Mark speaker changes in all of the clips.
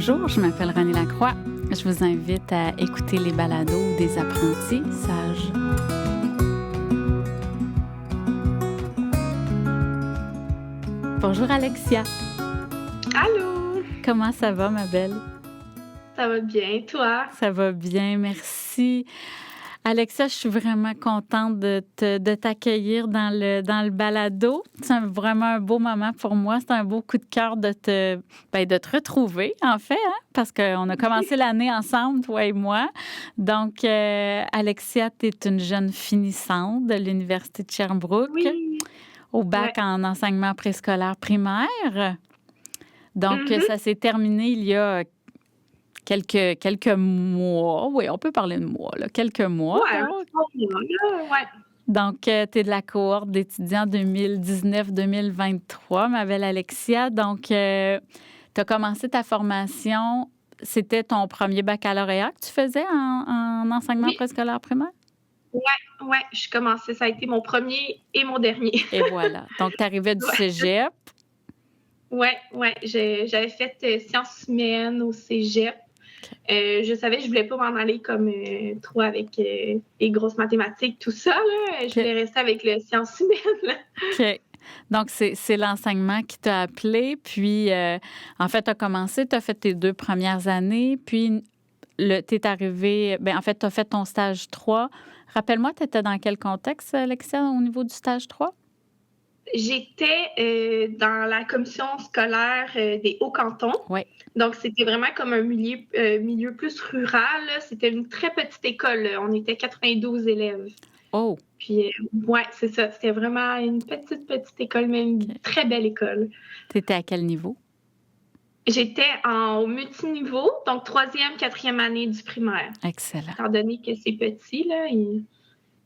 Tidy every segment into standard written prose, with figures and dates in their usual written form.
Speaker 1: Bonjour, je m'appelle Renée Lacroix. Je vous invite à écouter les balados des apprentis sages. Bonjour Alexia.
Speaker 2: Allô,
Speaker 1: Comment ça va, ma belle?
Speaker 2: ça va bien, toi?
Speaker 1: Ça va bien, merci. Alexia, je suis vraiment contente de t'accueillir dans le balado. Vraiment un beau moment pour moi. C'est un beau coup de cœur de te retrouver, en fait, hein, parce qu'on a commencé l'année ensemble, toi et moi. Donc, Alexia, tu es une jeune finissante de l'Université de Sherbrooke
Speaker 2: Oui,
Speaker 1: au bac
Speaker 2: ouais.
Speaker 1: en enseignement préscolaire primaire. Donc,
Speaker 2: Mhm.
Speaker 1: ça s'est terminé il y a quelques mois. Oui, on peut parler de mois, là. Quelques mois,
Speaker 2: Ouais, un
Speaker 1: donc.
Speaker 2: petit peu moins, là, ouais.
Speaker 1: Donc, tu es de la cohorte d'étudiants 2019-2023, ma belle Alexia. Donc, tu as commencé ta formation. C'était ton premier baccalauréat que tu faisais en enseignement
Speaker 2: Oui,
Speaker 1: préscolaire primaire?
Speaker 2: ouais, je commençais, ça a été mon premier et mon dernier.
Speaker 1: Et voilà. Donc, tu arrivais du
Speaker 2: Ouais,
Speaker 1: cégep.
Speaker 2: ouais, j'avais fait sciences humaines au cégep.
Speaker 1: OK.
Speaker 2: Je savais que je voulais pas m'en aller comme trop avec les grosses mathématiques, tout ça, là. Je
Speaker 1: OK.
Speaker 2: voulais rester avec les sciences humaines, là.
Speaker 1: OK. Donc, c'est l'enseignement qui t'a appelé. Puis, en fait, tu as commencé, tu as fait tes 2 premières années. Puis, tu es arrivé, bien, en fait, tu as fait ton stage 3. Rappelle-moi, tu étais dans quel contexte, Alexia, au niveau du stage 3?
Speaker 2: J'étais dans la commission scolaire des Hauts-Cantons.
Speaker 1: Oui.
Speaker 2: Donc, c'était vraiment comme un milieu plus rural, là. C'était une très petite école, là. On était 92 élèves.
Speaker 1: Oh,
Speaker 2: Puis, ouais, c'est ça. C'était vraiment une petite école, mais une
Speaker 1: OK.
Speaker 2: très belle école.
Speaker 1: Tu étais à quel niveau?
Speaker 2: J'étais au multiniveau, donc troisième, quatrième année du primaire.
Speaker 1: Excellent.
Speaker 2: Étant donné que c'est petit, là, ils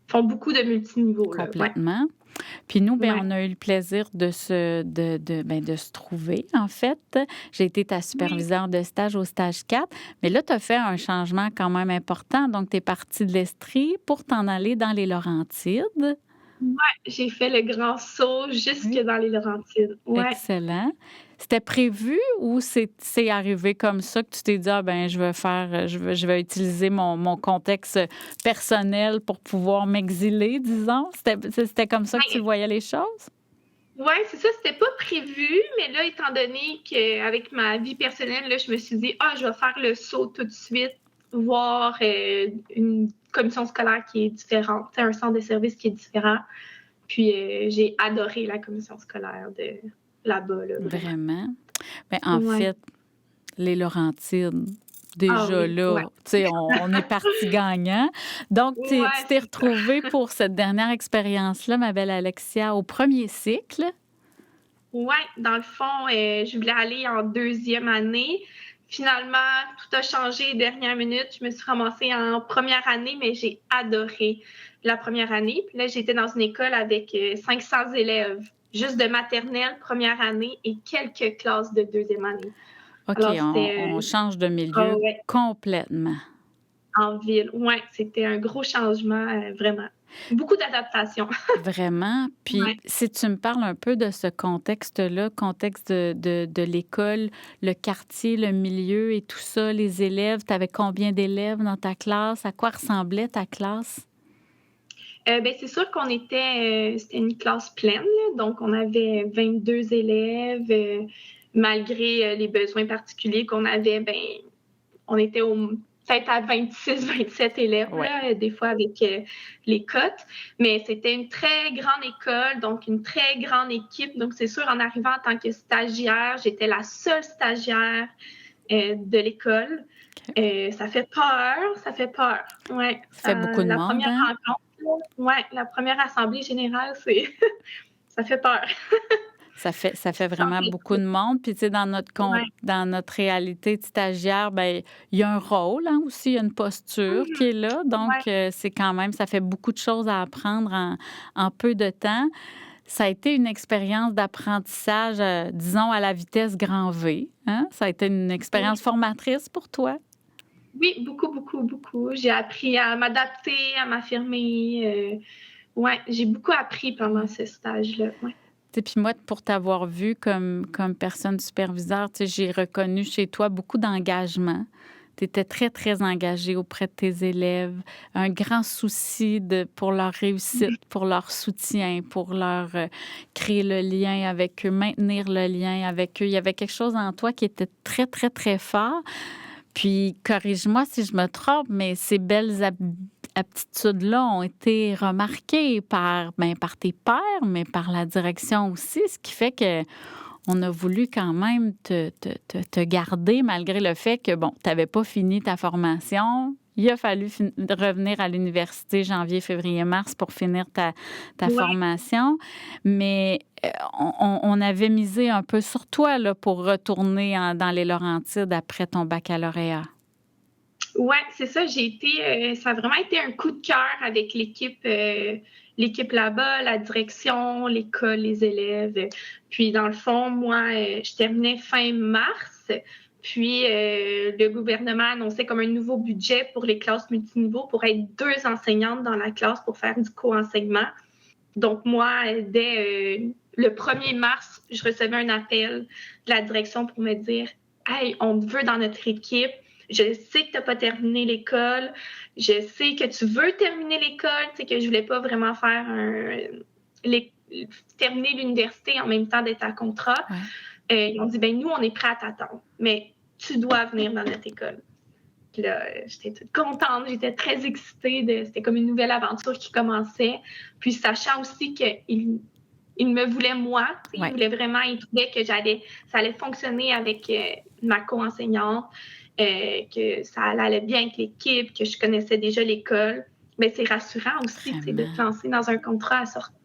Speaker 2: font beaucoup de multiniveaux, là. Ouais,
Speaker 1: Complètement. Puis nous, bien,
Speaker 2: ouais.
Speaker 1: on a eu le plaisir de se trouver, en fait. J'ai été ta
Speaker 2: Oui,
Speaker 1: superviseure de stage au stage 4. Mais là, tu as fait un changement quand même important. Donc, tu es partie de l'Estrie pour t'en aller dans les Laurentides.
Speaker 2: ouais, j'ai fait le grand saut jusque
Speaker 1: Oui.
Speaker 2: dans les Laurentides. Ouais.
Speaker 1: Excellent. C'était prévu ou c'est arrivé comme ça que tu t'es dit, ah ben je vais utiliser mon contexte personnel pour pouvoir m'exiler, disons? C'était comme ça que tu
Speaker 2: Ouais,
Speaker 1: voyais les choses?
Speaker 2: ouais, c'est ça, c'était pas prévu, mais là, étant donné qu'avec ma vie personnelle, là, je me suis dit, ah, je vais faire le saut tout de suite, voir une commission scolaire qui est différente, un centre de service qui est différent. Puis j'ai adoré la commission scolaire de là-bas, là, vraiment.
Speaker 1: Vraiment? Bien, en
Speaker 2: Ouais.
Speaker 1: fait, les Laurentides,
Speaker 2: Ah
Speaker 1: déjà
Speaker 2: oui,
Speaker 1: là,
Speaker 2: ouais.
Speaker 1: tu sais, on est parti gagnant. Donc, tu
Speaker 2: Ouais,
Speaker 1: t'es
Speaker 2: c'est ça.
Speaker 1: retrouvée pour cette dernière expérience-là, ma belle Alexia, au premier cycle.
Speaker 2: Ouais, dans le fond, je voulais aller en deuxième année. Finalement, tout a changé dernière minute. Je me suis ramassée en première année, mais j'ai adoré la première année. Puis là, j'étais dans une école avec 500 élèves, juste de maternelle, première année et quelques classes de deuxième année.
Speaker 1: OK,
Speaker 2: Alors, c'était
Speaker 1: on change de milieu
Speaker 2: ouais,
Speaker 1: complètement.
Speaker 2: en ville. Ouais, c'était un gros changement, vraiment. Beaucoup d'adaptation.
Speaker 1: Vraiment. Puis,
Speaker 2: Ouais.
Speaker 1: si tu me parles un peu de ce contexte-là, contexte de l'école, le quartier, le milieu et tout ça, les élèves, tu avais combien d'élèves dans ta classe? À quoi ressemblait ta classe?
Speaker 2: Ben, c'est sûr qu'on était, c'était une classe pleine, là, donc on avait 22 élèves, malgré les besoins particuliers qu'on avait, ben, on était peut-être à 26, 27 élèves,
Speaker 1: Oui.
Speaker 2: là, des fois avec les cotes, mais c'était une très grande école, donc une très grande équipe. Donc, c'est sûr, en arrivant en tant que stagiaire, j'étais la seule stagiaire de l'école.
Speaker 1: OK.
Speaker 2: Ça fait peur, ça fait peur. Ouais,
Speaker 1: Ça fait beaucoup de
Speaker 2: la
Speaker 1: monde,
Speaker 2: première
Speaker 1: hein?
Speaker 2: rencontre, là, ouais, la première assemblée générale, c'est ça fait peur.
Speaker 1: Ça fait
Speaker 2: Tu te sens
Speaker 1: vraiment beaucoup
Speaker 2: intrus.
Speaker 1: de monde. Puis, tu sais,
Speaker 2: Ouais.
Speaker 1: dans notre réalité de stagiaire, bien, il y a un rôle, hein, aussi, il y a une posture qui
Speaker 2: Mhm.
Speaker 1: est là.
Speaker 2: Ouais.
Speaker 1: Donc, c'est quand même, ça fait beaucoup de choses à apprendre en peu de temps. Ça a été une expérience d'apprentissage, disons, à la vitesse grand V, hein? Ça a été une expérience
Speaker 2: Oui.
Speaker 1: formatrice pour toi?
Speaker 2: Oui, beaucoup, beaucoup, beaucoup. J'ai appris à m'adapter, à m'affirmer. Ouais, j'ai beaucoup appris pendant
Speaker 1: Ouais.
Speaker 2: ce stage-là. Ouais.
Speaker 1: Puis moi, pour t'avoir vu comme personne superviseur, j'ai reconnu chez toi beaucoup d'engagement. Tu étais très, très engagée auprès de tes élèves, un grand souci pour leur réussite, pour leur soutien, pour leur créer le lien avec eux, maintenir le lien avec eux. Il y avait quelque chose en toi qui était très, très, très fort. Puis, corrige-moi si je me trompe, mais ces belles aptitudes-là ont été remarquées par tes pairs, mais par la direction aussi, ce qui fait que on a voulu quand même te garder malgré le fait que, bon, tu n'avais pas fini ta formation. Il a fallu revenir à l'université janvier, février, mars pour finir ta
Speaker 2: Ouais.
Speaker 1: formation. Mais on avait misé un peu sur toi là, pour retourner dans les Laurentides après ton baccalauréat.
Speaker 2: Ouais, c'est ça. Ça a vraiment été un coup de cœur avec l'équipe là-bas, la direction, l'école, les élèves. Puis dans le fond, moi, je terminais fin mars. Puis le gouvernement annonçait comme un nouveau budget pour les classes multiniveaux pour être 2 enseignantes dans la classe pour faire du co-enseignement. Donc moi, dès le 1er mars, je recevais un appel de la direction pour me dire « Hey, on te veut dans notre équipe. Je sais que tu n'as pas terminé l'école. Je sais que tu veux terminer l'école. » Tu sais, que je voulais pas vraiment faire terminer l'université en même temps d'être à contrat.
Speaker 1: Ouais.
Speaker 2: Ils ont dit « Ben nous, on est prêts à t'attendre. Mais tu dois venir dans notre école. » Puis là, j'étais toute contente, j'étais très excitée. C'était comme une nouvelle aventure qui commençait. Puis sachant aussi qu'il me voulait moi,
Speaker 1: Ouais.
Speaker 2: il voulait vraiment, il trouvait que ça allait fonctionner avec ma co-enseignante, que ça allait bien avec l'équipe, que je connaissais déjà l'école. Mais c'est rassurant aussi de te lancer dans un contrat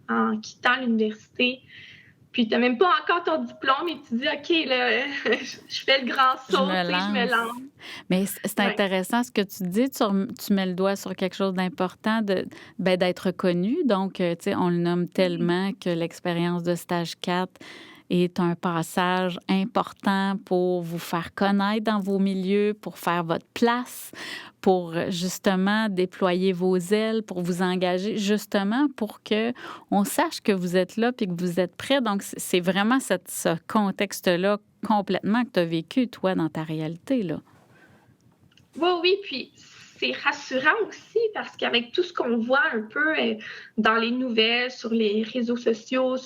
Speaker 2: en quittant l'université. Puis tu n'as même pas encore ton diplôme et tu dis, OK, là, je fais le grand saut, je me lance.
Speaker 1: Mais c'est intéressant ce que tu dis. Tu mets le doigt sur quelque chose d'important, d'être connu. Donc, tu sais, on le nomme tellement que l'expérience de stage 4 est un passage important pour vous faire connaître dans vos milieux, pour faire votre place, pour justement déployer vos ailes, pour vous engager, justement pour que on sache que vous êtes là puis que vous êtes prêts. Donc, c'est vraiment ce contexte-là complètement que tu as vécu, toi, dans ta réalité, là.
Speaker 2: Oui, puis c'est rassurant aussi parce qu'avec tout ce qu'on voit un peu dans les nouvelles, sur les réseaux sociaux,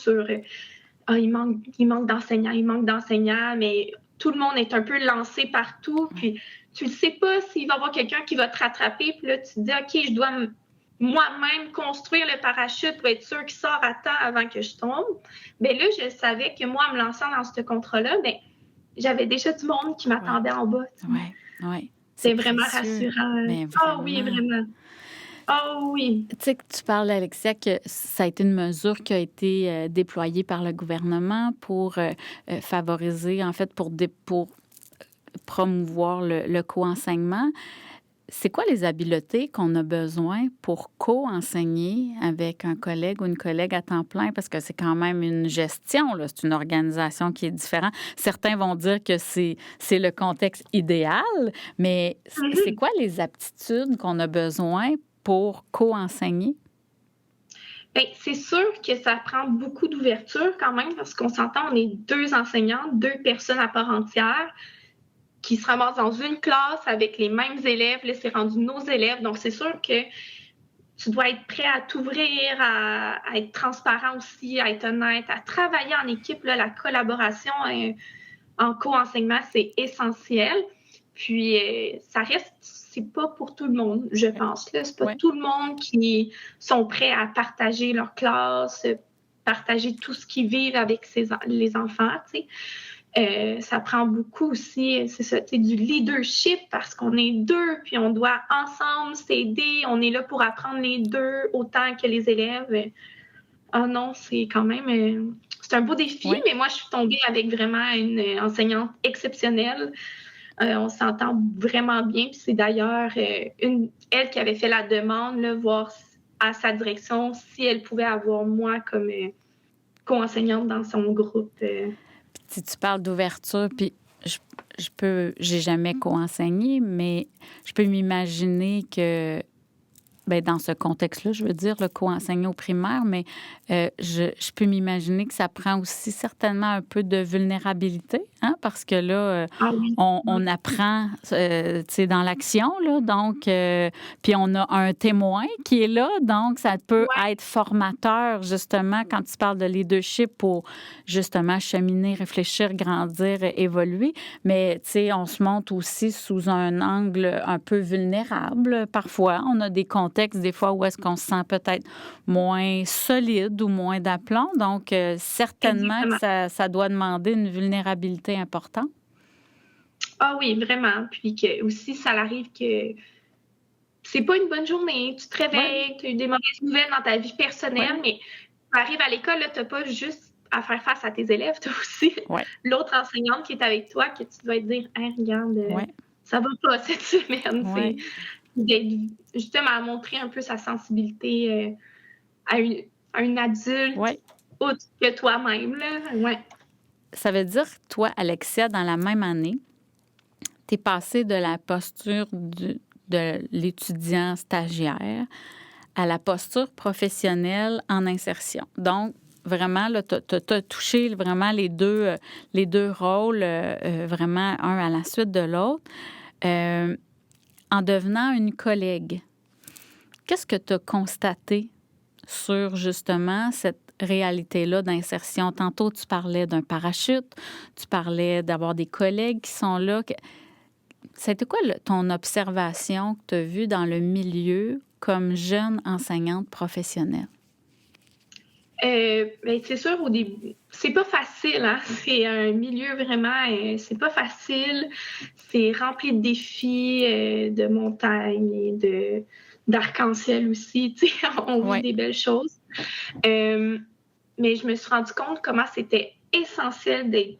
Speaker 2: il manque d'enseignants, mais tout le monde est un peu lancé partout. Puis tu ne sais pas s'il va y avoir quelqu'un qui va te rattraper. Puis là, tu te dis, OK, je dois moi-même construire le parachute pour être sûr qu'il sort à temps avant que je tombe. Bien là, je savais que moi, en me lançant dans ce contrat-là, bien, j'avais déjà du monde qui m'attendait en bas.
Speaker 1: Oui.
Speaker 2: C'est vraiment rassurant.
Speaker 1: Mais
Speaker 2: Ah oui, vraiment. Ah oui.
Speaker 1: Tu sais que tu parles, Alexia, que ça a été une mesure qui a été déployée par le gouvernement pour favoriser, en fait, pour promouvoir le co-enseignement. C'est quoi les habiletés qu'on a besoin pour co-enseigner avec un collègue ou une collègue à temps plein? Parce que c'est quand même une gestion, là. C'est une organisation qui est différente. Certains vont dire que c'est le contexte idéal, mais c'est quoi les aptitudes qu'on a besoin pour co-enseigner?
Speaker 2: Bien, c'est sûr que ça prend beaucoup d'ouverture quand même parce qu'on s'entend, on est 2 enseignants, 2 personnes à part entière qui se ramassent dans une classe avec les mêmes élèves. Là, c'est rendu nos élèves. Donc, c'est sûr que tu dois être prêt à t'ouvrir, à être transparent aussi, à être honnête, à travailler en équipe. Là, la collaboration en co-enseignement, c'est essentiel. Puis, ça reste, c'est pas pour tout le monde, je pense. Là. C'est pas tout le monde qui sont prêts à partager leur classe, partager tout ce qu'ils vivent avec les enfants, tu sais. Ça prend beaucoup aussi, c'est ça, du leadership parce qu'on est 2, puis on doit ensemble s'aider. On est là pour apprendre les 2 autant que les élèves. Ah non, c'est quand même... c'est un beau défi, mais moi, je suis tombée avec vraiment une enseignante exceptionnelle. On s'entend vraiment bien. Puis c'est d'ailleurs elle qui avait fait la demande, là, voir à sa direction si elle pouvait avoir moi comme co-enseignante dans son groupe.
Speaker 1: Si tu parles d'ouverture, puis j'ai jamais co-enseigné, mais je peux m'imaginer que bien, dans ce contexte-là, je veux dire, le co-enseigner au primaire, mais je peux m'imaginer que ça prend aussi certainement un peu de vulnérabilité, hein, parce que là,
Speaker 2: Ah oui.
Speaker 1: on apprend, tu sais, dans l'action, là, donc, puis on a un témoin qui est là, donc ça peut
Speaker 2: Ouais,
Speaker 1: être formateur, justement, quand tu parles de leadership pour, justement, cheminer, réfléchir, grandir, évoluer. Mais, tu sais, on se montre aussi sous un angle un peu vulnérable parfois. On a des contextes, des fois, où est-ce qu'on se sent peut-être moins solide ou moins d'aplomb. Donc, certainement que
Speaker 2: exactement.
Speaker 1: ça doit demander une vulnérabilité importante.
Speaker 2: Ah oui, vraiment. Puis que aussi, ça arrive que c'est pas une bonne journée. Tu te
Speaker 1: Oui,
Speaker 2: réveilles, tu as eu des mauvaises nouvelles dans ta vie personnelle,
Speaker 1: oui,
Speaker 2: mais tu arrives à l'école, là, tu n'as pas juste à faire face à tes élèves, tu as aussi
Speaker 1: oui,
Speaker 2: l'autre enseignante qui est avec toi que tu dois te dire: «Hey, regarde,
Speaker 1: oui,
Speaker 2: ça va pas cette semaine». C'est
Speaker 1: oui.
Speaker 2: d'être justement à montrer un peu sa sensibilité, à une à une adulte
Speaker 1: Oui.
Speaker 2: autre que toi-même, là. Ouais.
Speaker 1: Ça veut dire, toi, Alexia, dans la même année, tu es passée de la posture de l'étudiant stagiaire à la posture professionnelle en insertion. Donc, vraiment, là, tu as touché vraiment les deux rôles, vraiment un à la suite de l'autre, euh, en devenant une collègue. Qu'est-ce que tu as constaté sur justement cette réalité-là d'insertion? Tantôt, tu parlais d'un parachute, tu parlais d'avoir des collègues qui sont là. C'était quoi ton observation que tu as vue dans le milieu comme jeune enseignante professionnelle?
Speaker 2: Ben, c'est sûr au début c'est pas facile, hein. C'est un milieu vraiment, c'est pas facile. C'est rempli de défis, de montagnes et d'arc-en-ciel aussi, tu sais, on vit
Speaker 1: Oui,
Speaker 2: des belles choses. Hem, mais je me suis rendu compte comment c'était essentiel d'être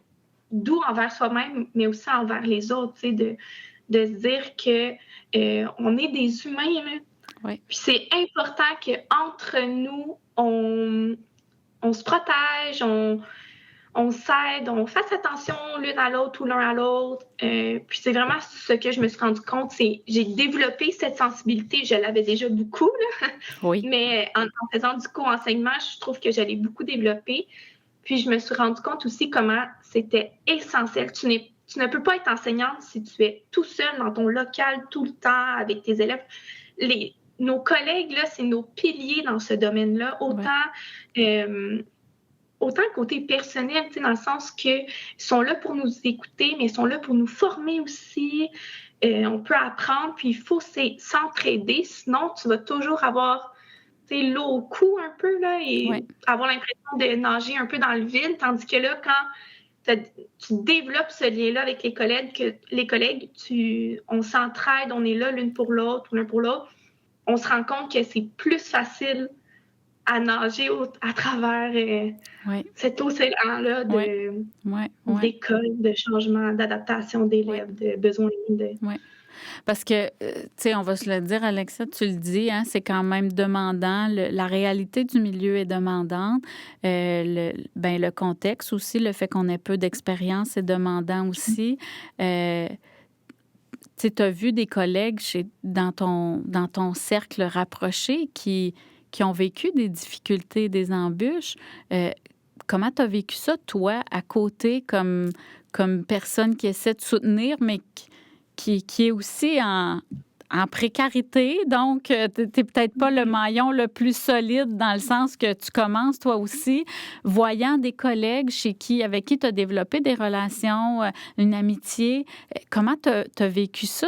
Speaker 2: doux envers soi-même, mais aussi envers les autres, tu sais, de se dire que, on est des humains, là.
Speaker 1: oui,
Speaker 2: Puis c'est important qu'entre nous, on se protège, on s'aide, on fasse attention l'une à l'autre ou l'un à l'autre. Puis c'est vraiment ce que je me suis rendu compte, c'est j'ai développé cette sensibilité. Je l'avais déjà beaucoup, là,
Speaker 1: oui,
Speaker 2: mais en faisant du co-enseignement, je trouve que je l'ai beaucoup développé. Puis je me suis rendu compte aussi comment c'était essentiel. Tu ne peux pas être enseignante si tu es tout seul dans ton local tout le temps avec tes élèves. Nos collègues, là, c'est nos piliers dans ce domaine-là,
Speaker 1: oui,
Speaker 2: euh, autant côté personnel, tu sais, dans le sens qu'ils sont là pour nous écouter, mais ils sont là pour nous former aussi. On peut apprendre, puis il faut s'entraider, sinon tu vas toujours avoir l'eau au cou un peu là, et
Speaker 1: oui.
Speaker 2: avoir l'impression de nager un peu dans le vide, tandis que là, quand tu développes ce lien-là avec les collègues, on s'entraide, on est là l'une pour l'autre ou l'un pour l'autre, on se rend compte que c'est plus facile à nager à travers
Speaker 1: Oui,
Speaker 2: cet océan-là
Speaker 1: oui, oui, oui,
Speaker 2: d'école, de changement, d'adaptation
Speaker 1: oui,
Speaker 2: d'élèves, de besoins de.
Speaker 1: oui. Parce que, tu sais, on va se le dire, Alexa, tu le dis, hein, c'est quand même demandant. La réalité du milieu est demandante. Le contexte aussi, le fait qu'on ait peu d'expérience est demandant aussi. Tu as vu des collègues dans ton cercle rapproché qui ont vécu des difficultés, des embûches. Comment tu as vécu ça, toi, à côté, comme personne qui essaie de soutenir, mais qui est aussi en précarité? Donc, tu n'es peut-être pas le maillon le plus solide dans le sens que tu commences, toi aussi, voyant des collègues avec qui tu as développé des relations, une amitié. Comment tu as vécu ça,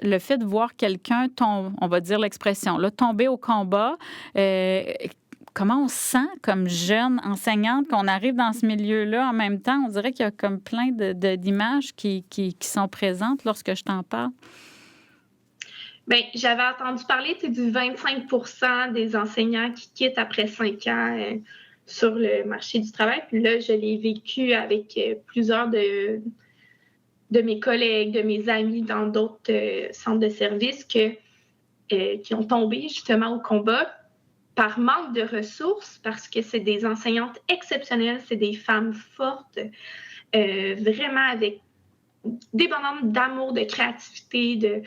Speaker 1: le fait de voir quelqu'un, on va dire l'expression, là, tomber au combat? Comment on se sent comme jeune enseignante qu'on arrive dans ce milieu-là en même temps? On dirait qu'il y a comme plein d'images qui sont présentes lorsque je t'en parle.
Speaker 2: Bien, j'avais entendu parler du 25 des enseignants qui quittent après 5 ans sur le marché du travail. Puis là, je l'ai vécu avec plusieurs de mes collègues, de mes amis dans d'autres centres de services qui ont tombé justement au combat par manque de ressources, parce que c'est des enseignantes exceptionnelles, c'est des femmes fortes, vraiment avec débordante d'amour, de créativité,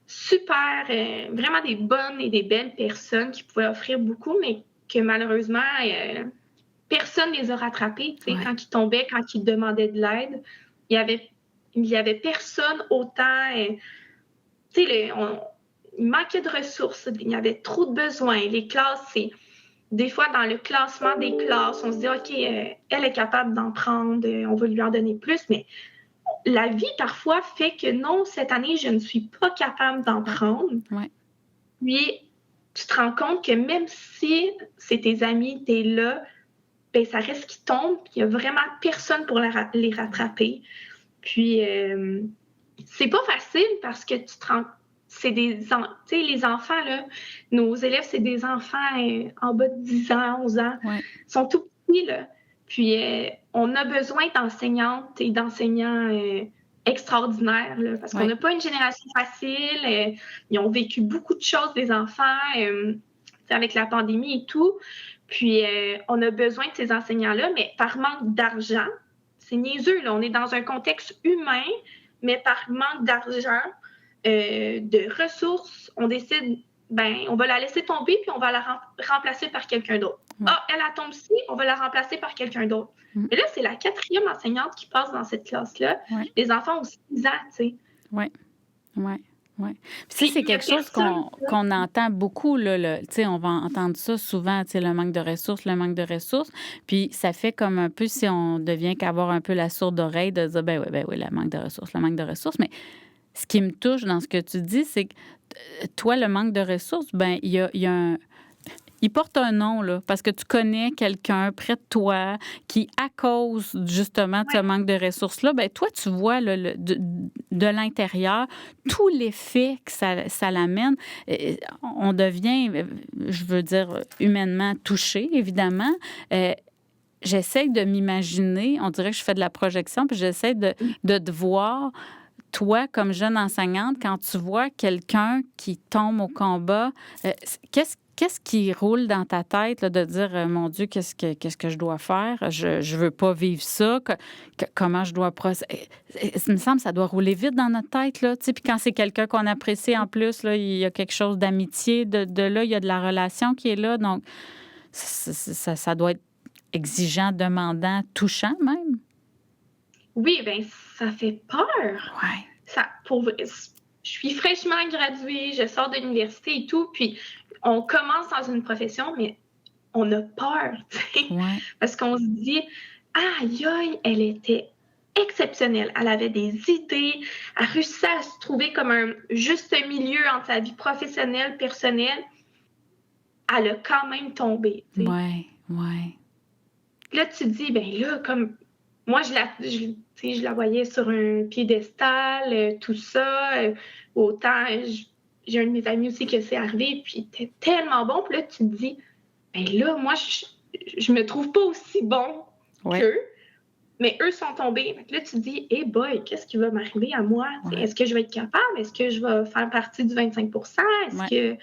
Speaker 2: super, vraiment des bonnes et des belles personnes qui pouvaient offrir beaucoup, mais que malheureusement, personne ne les a rattrapés.
Speaker 1: Ouais.
Speaker 2: Quand ils tombaient, quand ils demandaient de l'aide, il y avait personne autant. Il manquait de ressources, il y avait trop de besoins. Les classes, des fois, dans le classement des classes, on se dit, OK, elle est capable d'en prendre, on va lui en donner plus, mais la vie, parfois, fait que non, cette année, je ne suis pas capable d'en prendre.
Speaker 1: Ouais.
Speaker 2: Puis, tu te rends compte que même si c'est tes amis, t'es là, ben ça reste qu'ils tombent, puis il n'y a vraiment personne pour les rattraper. Puis, c'est pas facile parce que tu te rends c'est tu sais, les enfants, là, nos élèves, c'est des enfants en bas de 10 ans, 11 ans.
Speaker 1: Ouais.
Speaker 2: Ils sont tout petits, là. Puis, on a besoin d'enseignantes et d'enseignants extraordinaires, là, parce qu'on n'a pas une génération facile. Ils ont vécu beaucoup de choses, les enfants, avec la pandémie et tout. Puis, on a besoin de ces enseignants-là, mais par manque d'argent, c'est niaiseux, là. On est dans un contexte humain, mais par manque d'argent, de ressources, on décide, on va la laisser tomber, puis on va la remplacer par quelqu'un d'autre.
Speaker 1: Ouais.
Speaker 2: Ah, elle a tombé ici, on va la remplacer par quelqu'un d'autre. Mais là, c'est la 4e enseignante qui passe dans cette classe-là.
Speaker 1: Ouais.
Speaker 2: Les enfants ont 6 ans, tu sais.
Speaker 1: Oui, oui. Oui. Puis ça, c'est quelque chose qu'on entend beaucoup. Là, on va entendre ça souvent, le manque de ressources, le manque de ressources. Puis ça fait comme un peu si on devient qu'avoir un peu la sourde oreille de dire, ben oui, le manque de ressources, le manque de ressources. Mais ce qui me touche dans ce que tu dis, c'est que toi, le manque de ressources, il y a un... Il porte un nom, là, parce que tu connais quelqu'un près de toi qui, à cause justement de ce manque de ressources-là, toi, tu vois de l'intérieur tout l'effet que ça l'amène. On devient, je veux dire, humainement touché, évidemment. J'essaie de m'imaginer, on dirait que je fais de la projection, puis j'essaie de te voir, toi, comme jeune enseignante, quand tu vois quelqu'un qui tombe au combat, qu'est-ce qui roule dans ta tête, là, de dire, mon Dieu, qu'est-ce que je dois faire? Je veux pas vivre ça. Comment je dois procéder? Il me semble que ça doit rouler vite dans notre tête, là. Puis quand c'est quelqu'un qu'on apprécie en plus, là, il y a quelque chose d'amitié. De là, il y a de la relation qui est là. Donc, ça doit être exigeant, demandant, touchant même.
Speaker 2: Oui, ça fait peur.
Speaker 1: Ouais.
Speaker 2: Je suis fraîchement graduée, je sors de l'université et tout, puis on commence dans une profession, mais on a peur, tu sais, parce qu'on se dit, aïe, elle était exceptionnelle, elle avait des idées, elle réussissait à se trouver comme un juste milieu entre sa vie professionnelle, personnelle, elle a quand même tombé, tu sais.
Speaker 1: Ouais.
Speaker 2: Là, tu te dis, là, comme moi, je la voyais sur un piédestal, tout ça. Autant, j'ai un de mes amis aussi que c'est arrivé, puis il était tellement bon. Puis là, tu te dis, là, moi, je me trouve pas aussi bon qu'eux, mais eux sont tombés. Donc là, tu te dis, hey boy, qu'est-ce qui va m'arriver à moi? Est-ce que je vais être capable? Est-ce que je vais faire partie du 25 Est-ce que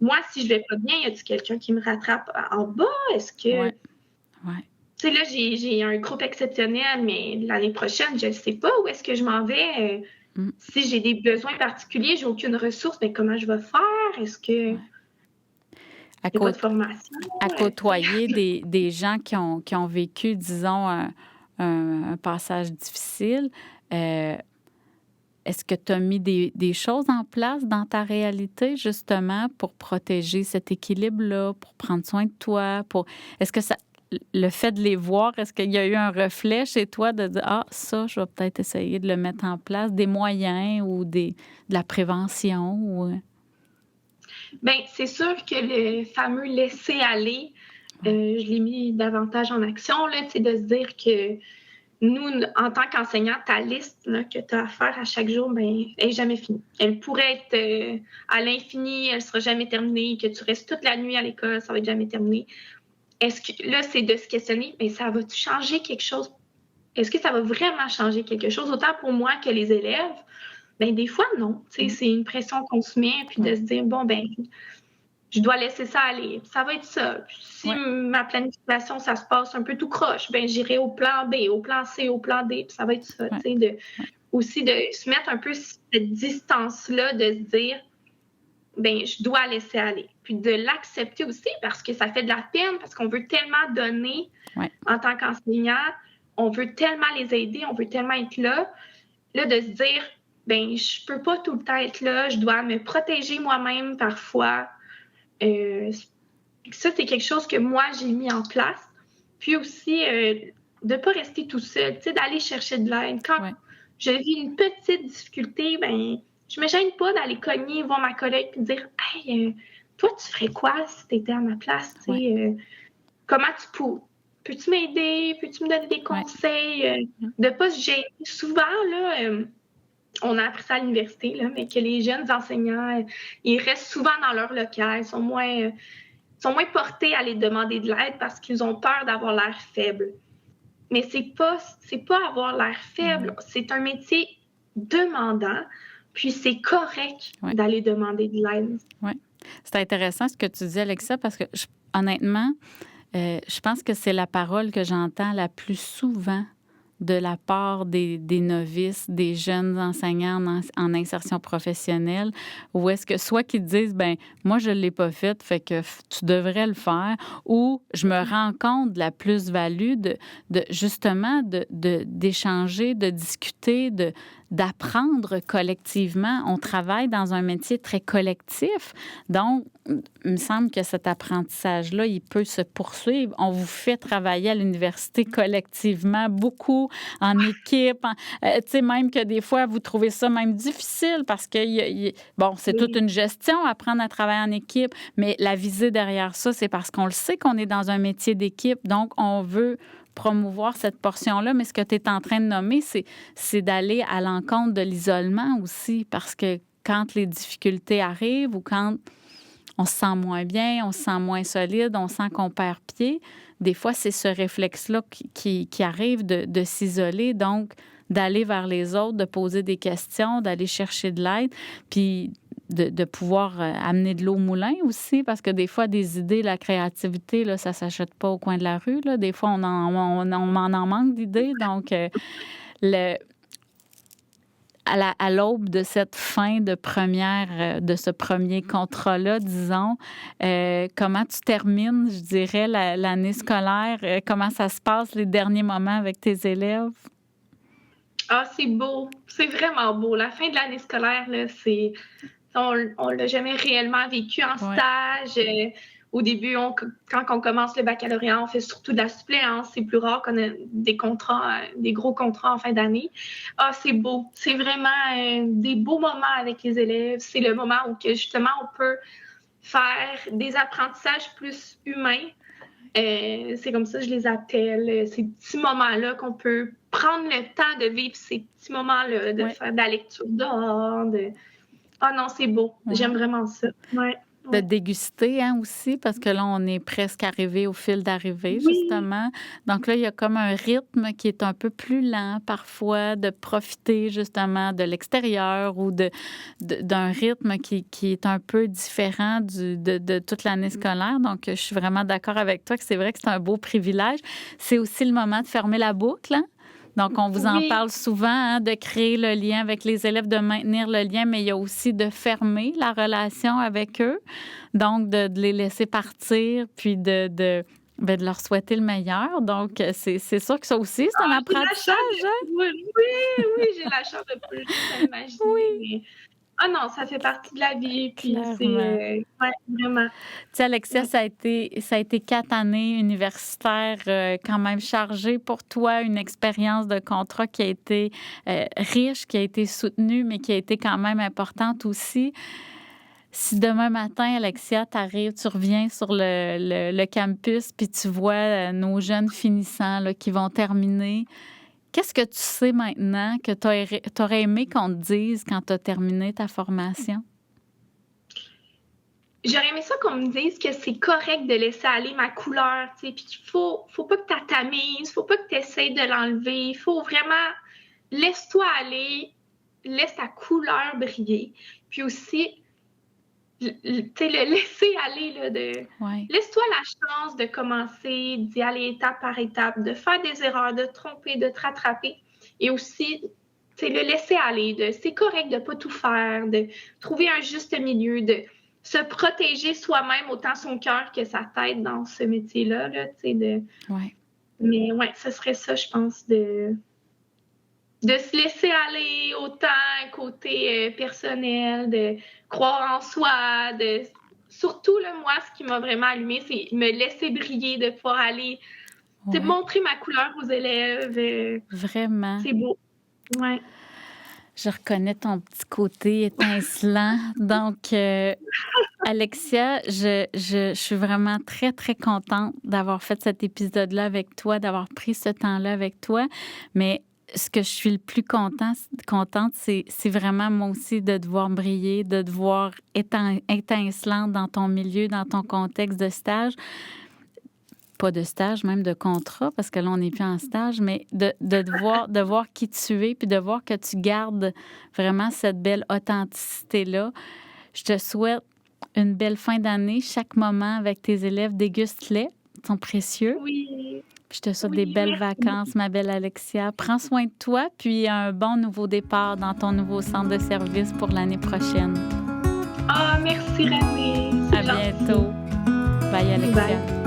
Speaker 2: moi, si je vais pas bien, y a-t-il quelqu'un qui me rattrape en bas? Est-ce que... Tu sais, là, j'ai un groupe exceptionnel, mais l'année prochaine, je ne sais pas où est-ce que je m'en vais. Si j'ai des besoins particuliers, j'ai aucune ressource, mais comment je vais faire? Est-ce que il n'y a pas de formation?
Speaker 1: À côtoyer des gens qui ont vécu, disons, un passage difficile, est-ce que tu as mis des choses en place dans ta réalité, justement, pour protéger cet équilibre-là, pour prendre soin de toi? Est-ce que le fait de les voir, est-ce qu'il y a eu un reflet chez toi de dire « ça, je vais peut-être essayer de le mettre en place », des moyens ou de la prévention? Ou...
Speaker 2: c'est sûr que le fameux laisser aller, je l'ai mis davantage en action, là, de se dire que nous, en tant qu'enseignants, ta liste là, que tu as à faire à chaque jour, elle n'est jamais finie. Elle pourrait être à l'infini, elle ne sera jamais terminée, que tu restes toute la nuit à l'école, ça va être jamais terminé. Est-ce que là, c'est de se questionner, ça va changer quelque chose? Est-ce que ça va vraiment changer quelque chose? Autant pour moi que les élèves, des fois, non. C'est une pression qu'on se met, puis de se dire, je dois laisser ça aller. Ça va être ça. Puis si ma planification, ça se passe un peu tout croche, j'irai au plan B, au plan C, au plan D, puis ça va être ça. aussi de se mettre un peu cette distance-là, de se dire, ben je dois laisser aller. Puis de l'accepter aussi parce que ça fait de la peine, parce qu'on veut tellement donner en tant qu'enseignant, on veut tellement les aider, on veut tellement être là. Là, de se dire, ben je peux pas tout le temps être là, je dois me protéger moi-même parfois. Ça, c'est quelque chose que moi, j'ai mis en place. Puis aussi, de ne pas rester tout seul, tu sais, d'aller chercher de l'aide. Quand je vis une petite difficulté, ben je me gêne pas d'aller cogner, voir ma collègue et dire « Hey, toi, tu ferais quoi si tu étais à ma place? Comment peux-tu m'aider? Peux-tu me donner des conseils? » De ne pas se gêner. Souvent, là, on a appris ça à l'université, là, mais que les jeunes enseignants, ils restent souvent dans leur local, sont moins portés à aller demander de l'aide parce qu'ils ont peur d'avoir l'air faible. Mais c'est pas avoir l'air faible, c'est un métier demandant, puis c'est correct d'aller demander de l'aide.
Speaker 1: Oui. C'est intéressant ce que tu dis, Alexa, parce que honnêtement, je pense que c'est la parole que j'entends la plus souvent de la part des novices, des jeunes enseignants en insertion professionnelle, où est-ce que soit qu'ils disent, ben moi, je ne l'ai pas fait que tu devrais le faire, ou je me rends compte de la plus-value justement d'échanger, de discuter, d'apprendre collectivement. On travaille dans un métier très collectif. Donc, il me semble que cet apprentissage-là, il peut se poursuivre. On vous fait travailler à l'université collectivement, beaucoup en équipe. Tu sais, même que des fois, vous trouvez ça même difficile parce que, c'est toute une gestion, apprendre à travailler en équipe. Mais la visée derrière ça, c'est parce qu'on le sait qu'on est dans un métier d'équipe. Donc, on veut promouvoir cette portion-là, mais ce que tu es en train de nommer, c'est d'aller à l'encontre de l'isolement aussi, parce que quand les difficultés arrivent ou quand on se sent moins bien, on se sent moins solide, on sent qu'on perd pied, des fois, c'est ce réflexe-là qui arrive de s'isoler, donc d'aller vers les autres, de poser des questions, d'aller chercher de l'aide, puis de pouvoir amener de l'eau au moulin aussi, parce que des fois, des idées, la créativité, là, ça ne s'achète pas au coin de la rue. Là. Des fois, on en manque d'idées. Donc, à l'aube de cette fin de de ce premier contrat-là, disons, comment tu termines, je dirais, l'année scolaire? Comment ça se passe, les derniers moments avec tes élèves?
Speaker 2: Ah, c'est beau. C'est vraiment beau. La fin de l'année scolaire, là, on ne l'a jamais réellement vécu en stage. Au début, quand on commence le baccalauréat, on fait surtout de la suppléance. C'est plus rare qu'on ait des gros contrats en fin d'année. Ah, c'est beau. C'est vraiment des beaux moments avec les élèves. C'est le moment où justement on peut faire des apprentissages plus humains. C'est comme ça que je les appelle. Ces petits moments-là qu'on peut prendre le temps de vivre ces petits moments-là, de faire de la lecture dehors. Ah non, c'est beau. J'aime vraiment ça.
Speaker 1: De déguster aussi, parce que là, on est presque arrivé au fil d'arrivée, justement. Donc là, il y a comme un rythme qui est un peu plus lent parfois, de profiter justement de l'extérieur ou d'un rythme qui est un peu différent de toute l'année scolaire. Donc, je suis vraiment d'accord avec toi que c'est vrai que c'est un beau privilège. C'est aussi le moment de fermer la boucle, hein? Donc, on vous en parle souvent, hein, de créer le lien avec les élèves, de maintenir le lien, mais il y a aussi de fermer la relation avec eux. Donc, de les laisser partir, puis de leur souhaiter le meilleur. Donc, c'est sûr que ça aussi, c'est un apprentissage.
Speaker 2: Oui, j'ai la chance de plus imaginer. Oui. Ah non, ça fait partie de la vie, puis c'est vraiment.
Speaker 1: Tu sais, Alexia, ça a été 4 années universitaires quand même chargées pour toi, une expérience de contrat qui a été riche, qui a été soutenue, mais qui a été quand même importante aussi. Si demain matin, Alexia, tu reviens sur le campus, puis tu vois nos jeunes finissants là, qui vont terminer, qu'est-ce que tu sais maintenant que tu aurais aimé qu'on te dise quand tu as terminé ta formation?
Speaker 2: J'aurais aimé ça qu'on me dise que c'est correct de laisser aller ma couleur, tu sais, puis qu'il faut pas que tu tamises, faut pas que tu essaies de l'enlever, il faut vraiment laisse-toi aller, laisse ta couleur briller. Puis aussi, tu sais, le laisser aller, là, laisse-toi la chance de commencer, d'y aller étape par étape, de faire des erreurs, de te tromper, de te rattraper. Et aussi, le laisser aller, c'est correct de ne pas tout faire, de trouver un juste milieu, de se protéger soi-même, autant son cœur que sa tête dans ce métier-là. Là,
Speaker 1: Ouais.
Speaker 2: Mais ouais, ce serait ça, je pense, de se laisser aller autant côté personnel, de croire en soi, surtout, là, moi, ce qui m'a vraiment allumée, c'est me laisser briller, de pouvoir aller montrer ma couleur aux élèves.
Speaker 1: Vraiment.
Speaker 2: C'est beau. Ouais.
Speaker 1: Je reconnais ton petit côté étincelant. Donc, Alexia, je suis vraiment très, très contente d'avoir fait cet épisode-là avec toi, d'avoir pris ce temps-là avec toi. Mais ce que je suis le plus contente, c'est vraiment moi aussi de te voir briller, de te voir étincelante dans ton milieu, dans ton contexte de stage. Pas de stage, même de contrat, parce que là, on n'est plus en stage, mais de voir qui tu es, puis de voir que tu gardes vraiment cette belle authenticité-là. Je te souhaite une belle fin d'année. Chaque moment avec tes élèves, déguste-les. Ils sont précieux.
Speaker 2: Oui.
Speaker 1: Je te souhaite des belles vacances, ma belle Alexia. Prends soin de toi, puis un bon nouveau départ dans ton nouveau centre de service pour l'année prochaine.
Speaker 2: Ah, merci, Renée.
Speaker 1: À bientôt. Bye, Alexia.
Speaker 2: Bye.